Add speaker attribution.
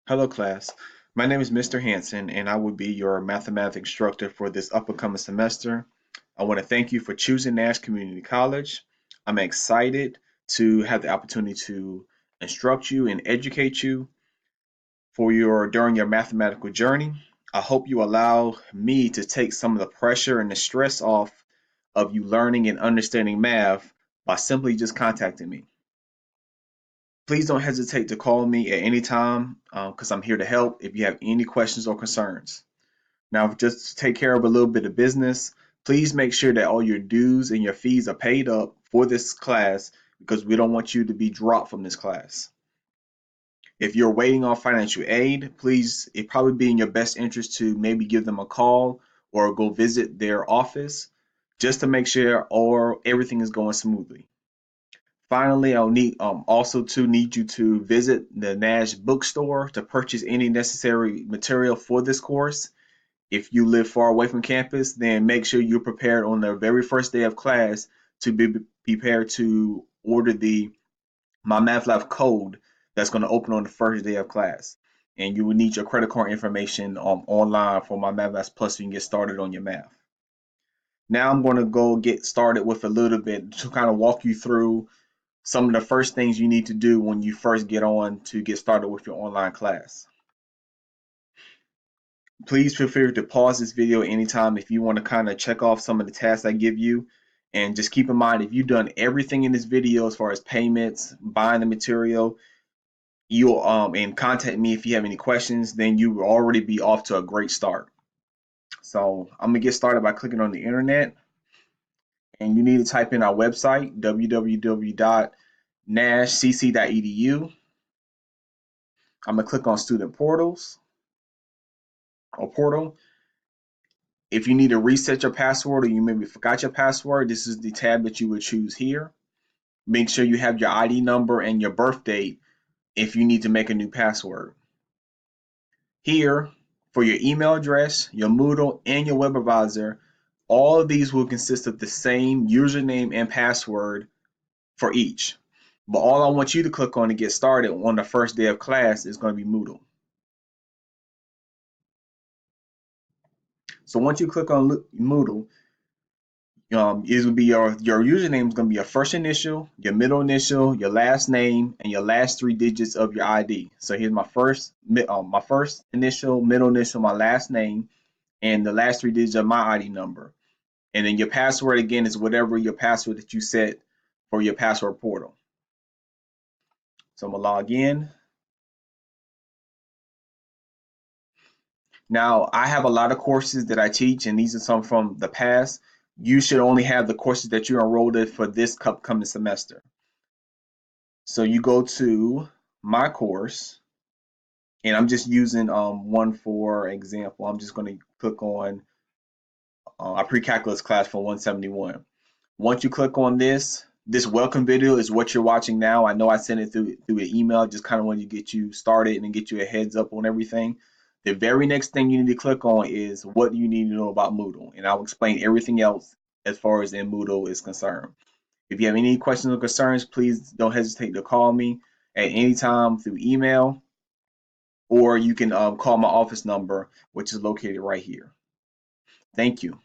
Speaker 1: Hello class, my name is Mr. Hanson and I will be your mathematics instructor for this upcoming semester. I want to thank you for choosing Nash Community College. I'm excited to have the opportunity to instruct you and educate you during your mathematical journey. I hope you allow me to take some of the pressure and the stress off of you learning and understanding math by simply just contacting me. Please don't hesitate to call me at any time because I'm here to help if you have any questions or concerns. Now, just to take care of a little bit of business, please make sure that all your dues and your fees are paid up for this class because we don't want you to be dropped from this class. If you're waiting on financial aid, please, it probably be in your best interest to maybe give them a call or go visit their office just to make sure everything is going smoothly. Finally, I'll need you to visit the Nash bookstore to purchase any necessary material for this course. If you live far away from campus, then make sure you're prepared on the very first day of class to be prepared to order the My Math Life code that's going to open on the first day of class. And you will need your credit card information online for My Math Life Plus so you can get started on your math. Now I'm going to go get started with a little bit to kind of walk you through some of the first things you need to do when you first get on to get started with your online class. Please feel free to pause this video anytime if you want to kind of check off some of the tasks I give you. And just keep in mind, if you've done everything in this video as far as payments, buying the material, you'll and contact me if you have any questions, then you will already be off to a great start. So I'm gonna get started by clicking on the internet, and you need to type in our website www.nashcc.edu. I'm gonna click on student portals or portal. If you need to reset your password or you maybe forgot your password, this is the tab that you would choose here. Make sure you have your ID number and your birth date if you need to make a new password. Here, for your email address, your Moodle, and your web browser, all of these will consist of the same username and password for each. But all I want you to click on to get started on the first day of class is going to be Moodle. So once you click on Moodle, it will be your username is going to be your first initial, your middle initial, your last name, and your last three digits of your ID. So here's my first initial, middle initial, my last name, and the last three digits of my ID number. And then your password again is whatever your password that you set for your password portal. So I'm gonna log in. Now I have a lot of courses that I teach, and these are some from the past. You should only have the courses that you're enrolled in for this upcoming semester. So you go to my course, and I'm just using one for example. I'm just going to click on a pre-calculus class for 171. Once you click on this welcome video is what you're watching now. I know I sent it through an email, just kind of wanted to get you started and get you a heads up on everything. The very next thing you need to click on is what you need to know about Moodle, and I'll explain everything else as far as in Moodle is concerned. If you have any questions or concerns, please don't hesitate to call me at any time through email, or you can call my office number, which is located right here. Thank you.